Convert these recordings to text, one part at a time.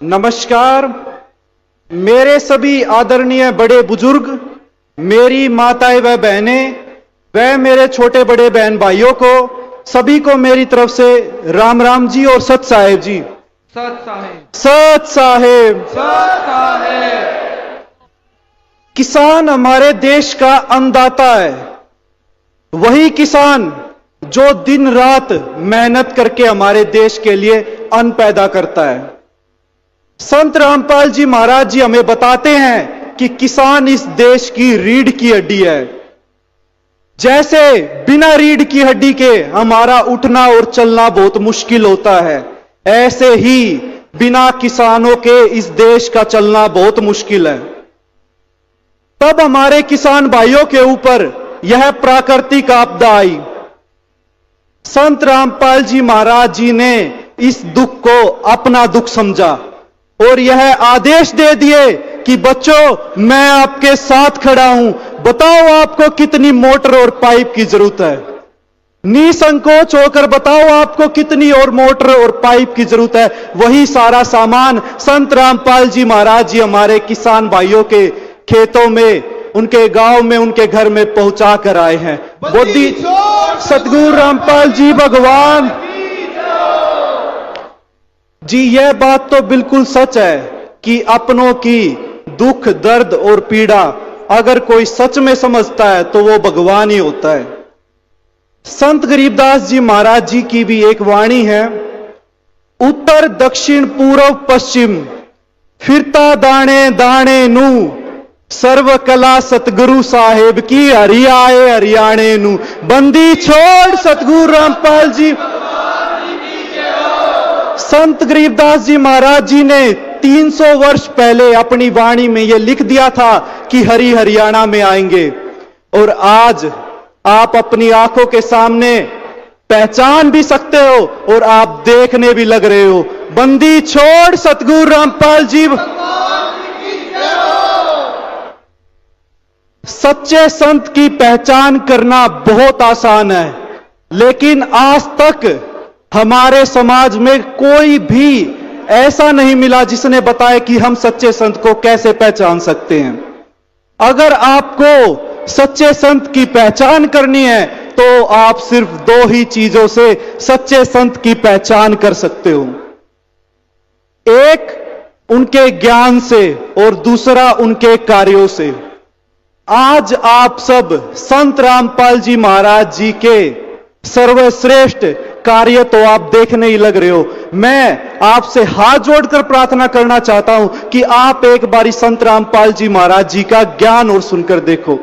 नमस्कार। मेरे सभी आदरणीय बड़े बुजुर्ग, मेरी माताएं व बहनें व मेरे छोटे बड़े बहन भाइयों को, सभी को मेरी तरफ से राम राम जी और सत साहेब जी। सत साहेब, सत साहेब, सत साहेब। किसान हमारे देश का अन्नदाता है। वही किसान जो दिन रात मेहनत करके हमारे देश के लिए अन्न पैदा करता है। संत रामपाल जी महाराज जी हमें बताते हैं कि किसान इस देश की रीढ़ की हड्डी है। जैसे बिना रीढ़ की हड्डी के हमारा उठना और चलना बहुत मुश्किल होता है, ऐसे ही बिना किसानों के इस देश का चलना बहुत मुश्किल है। तब हमारे किसान भाइयों के ऊपर यह प्राकृतिक आपदा आई। संत रामपाल जी महाराज जी ने इस दुख को अपना दुख समझा और यह आदेश दे दिए कि बच्चों, मैं आपके साथ खड़ा हूं, बताओ आपको कितनी मोटर और पाइप की जरूरत है। निसंकोच होकर बताओ आपको कितनी और मोटर और पाइप की जरूरत है। वही सारा सामान संत रामपाल जी महाराज जी हमारे किसान भाइयों के खेतों में, उनके गांव में, उनके घर में पहुंचा कर आए हैं। बोधी सतगुरु रामपाल जी भगवान जी। यह बात तो बिल्कुल सच है कि अपनों की दुख, दर्द और पीड़ा अगर कोई सच में समझता है तो वो भगवान ही होता है। संत गरीबदास जी महाराज जी की भी एक वाणी है, उत्तर दक्षिण पूर्व पश्चिम फिरता दाणे दाणे नू, सर्व कला सतगुरु साहेब की हरियाए हरियाणे नू। बंदी छोड़ सतगुरु रामपाल जी। संत गरीबदास जी महाराज जी ने 300 वर्ष पहले अपनी वाणी में यह लिख दिया था कि हरि हरियाणा में आएंगे, और आज आप अपनी आंखों के सामने पहचान भी सकते हो और आप देखने भी लग रहे हो। बंदी छोड़ सतगुरु रामपाल जी। सच्चे संत की पहचान करना बहुत आसान है, लेकिन आज तक हमारे समाज में कोई भी ऐसा नहीं मिला जिसने बताया कि हम सच्चे संत को कैसे पहचान सकते हैं। अगर आपको सच्चे संत की पहचान करनी है तो आप सिर्फ दो ही चीजों से सच्चे संत की पहचान कर सकते हो। एक उनके ज्ञान से और दूसरा उनके कार्यों से। आज आप सब संत रामपाल जी महाराज जी के सर्वश्रेष्ठ कार्य तो आप देखने ही लग रहे हो। मैं आपसे हाथ जोड़कर प्रार्थना करना चाहता हूं कि आप एक बारी संत रामपाल जी महाराज जी का ज्ञान और सुनकर देखो।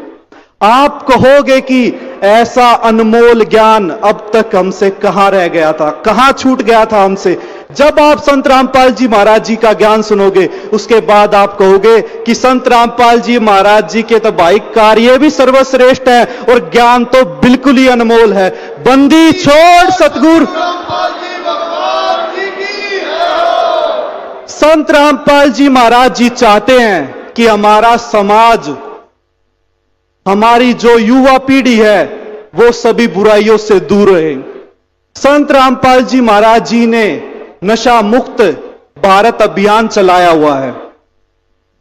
आप कहोगे कि ऐसा अनमोल ज्ञान अब तक हमसे कहां रह गया था, कहां छूट गया था हमसे। जब आप संत रामपाल जी महाराज जी का ज्ञान सुनोगे, उसके बाद आप कहोगे कि संत रामपाल जी महाराज जी के तो भाई कार्य भी सर्वश्रेष्ठ है और ज्ञान तो बिल्कुल ही अनमोल है। बंदी छोड़ सतगुरु। संत रामपाल जी महाराज जी चाहते हैं कि हमारा समाज, हमारी जो युवा पीढ़ी है, वो सभी बुराइयों से दूर रहे। संत रामपाल जी महाराज जी ने नशा मुक्त भारत अभियान चलाया हुआ है।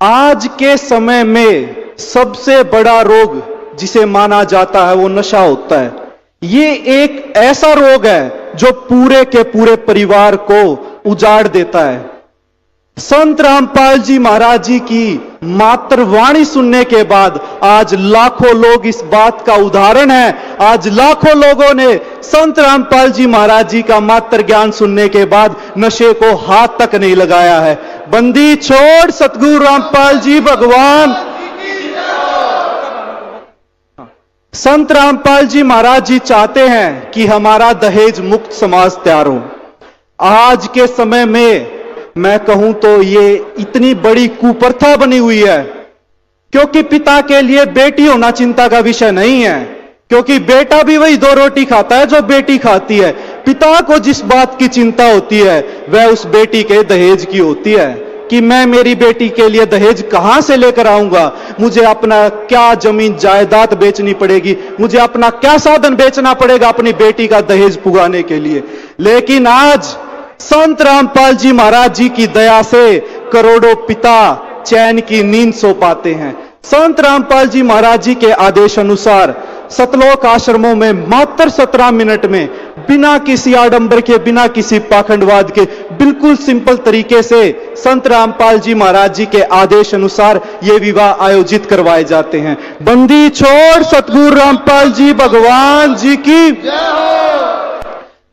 आज के समय में सबसे बड़ा रोग जिसे माना जाता है वो नशा होता है। ये एक ऐसा रोग है जो पूरे के पूरे परिवार को उजाड़ देता है। संत रामपाल जी महाराज जी की मात्र वाणी सुनने के बाद आज लाखों लोग इस बात का उदाहरण है। आज लाखों लोगों ने संत रामपाल जी महाराज जी का मात्र ज्ञान सुनने के बाद नशे को हाथ तक नहीं लगाया है। बंदी छोड़ सतगुरु रामपाल जी भगवान। संत रामपाल जी महाराज जी चाहते हैं कि हमारा दहेज मुक्त समाज तैयार हो। आज के समय में मैं कहूं तो ये इतनी बड़ी कुप्रथा बनी हुई है, क्योंकि पिता के लिए बेटी होना चिंता का विषय नहीं है, क्योंकि बेटा भी वही 2 रोटी खाता है जो बेटी खाती है। पिता को जिस बात की चिंता होती है वह उस बेटी के दहेज की होती है कि मैं मेरी बेटी के लिए दहेज कहां से लेकर आऊंगा, मुझे अपना क्या जमीन जायदाद बेचनी पड़ेगी, मुझे अपना क्या साधन बेचना पड़ेगा अपनी बेटी का दहेज पुगाने के लिए। लेकिन आज संत रामपाल जी महाराज जी की दया से करोड़ों पिता चैन की नींद सो पाते हैं। संत रामपाल जी महाराज जी के आदेश अनुसार सतलोक आश्रमों में मात्र 17 मिनट में बिना किसी आडंबर के, बिना किसी पाखंडवाद के, बिल्कुल सिंपल तरीके से संत रामपाल जी महाराज जी के आदेश अनुसार ये विवाह आयोजित करवाए जाते हैं। बंदी छोड़ सतगुरु रामपाल जी भगवान जी की।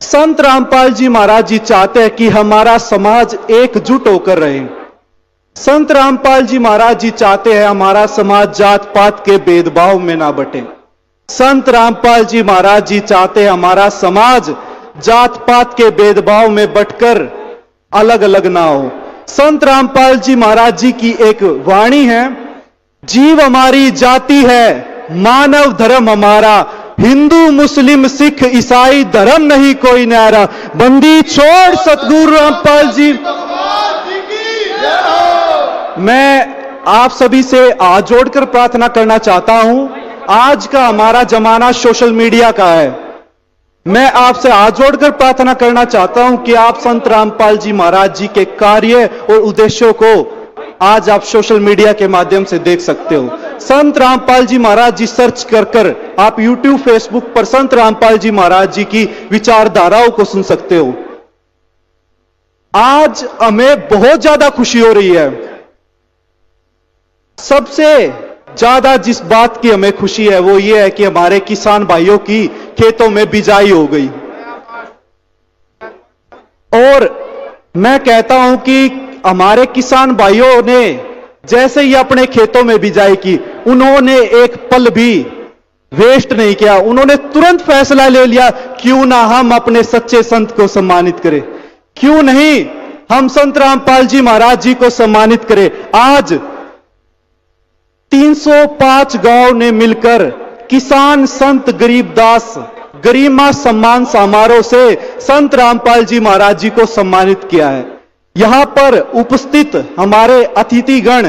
संत रामपाल जी महाराज जी चाहते हैं कि हमारा समाज एकजुट होकर रहे। संत रामपाल जी महाराज जी चाहते हैं हमारा समाज जात पात के भेदभाव में ना बटे। संत रामपाल जी महाराज जी चाहते हैं हमारा समाज जात पात के भेदभाव में बटकर अलग अलग ना हो। संत रामपाल जी महाराज जी की एक वाणी है, जीव हमारी जाति है, मानव धर्म हमारा, हिंदू मुस्लिम सिख ईसाई धर्म नहीं कोई न्यारा। बंदी छोड़ सतगुरु रामपाल जी। मैं आप सभी से हाथ जोड़कर प्रार्थना करना चाहता हूं। आज का हमारा जमाना सोशल मीडिया का है। मैं आपसे हाथ जोड़कर प्रार्थना करना चाहता हूं कि आप संत रामपाल जी महाराज जी के कार्य और उद्देश्यों को आज आप सोशल मीडिया के माध्यम से देख सकते हो। संत रामपाल जी महाराज जी सर्च कर आप YouTube, फेसबुक पर संत रामपाल जी महाराज जी की विचारधाराओं को सुन सकते हो। आज हमें बहुत ज्यादा खुशी हो रही है। सबसे ज्यादा जिस बात की हमें खुशी है वो ये है कि हमारे किसान भाइयों की खेतों में बिजाई हो गई। और मैं कहता हूं कि हमारे किसान भाइयों ने जैसे ही अपने खेतों में बिजाई की, उन्होंने एक पल भी वेस्ट नहीं किया। उन्होंने तुरंत फैसला ले लिया, क्यों ना हम अपने सच्चे संत को सम्मानित करें, क्यों नहीं हम संत रामपाल जी महाराज जी को सम्मानित करें। आज 305 गांव ने मिलकर किसान संत गरीबदास गरिमा सम्मान समारोह से संत रामपाल जी महाराज जी को सम्मानित किया है। यहां पर उपस्थित हमारे अतिथिगण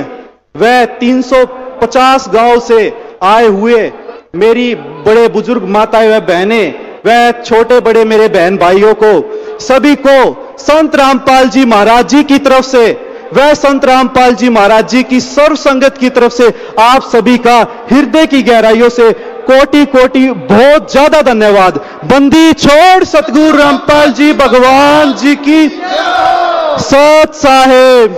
व 350 गांव से आए हुए मेरी बड़े बुजुर्ग माताएं व बहनें व छोटे बड़े मेरे बहन भाइयों को, सभी को संत रामपाल जी महाराज जी की तरफ से वह संत रामपाल जी महाराज जी की सर्व संगत की तरफ से आप सभी का हृदय की गहराइयों से कोटि कोटि बहुत ज्यादा धन्यवाद। बंदी छोड़ सतगुरु रामपाल जी भगवान जी की। सत साहेब।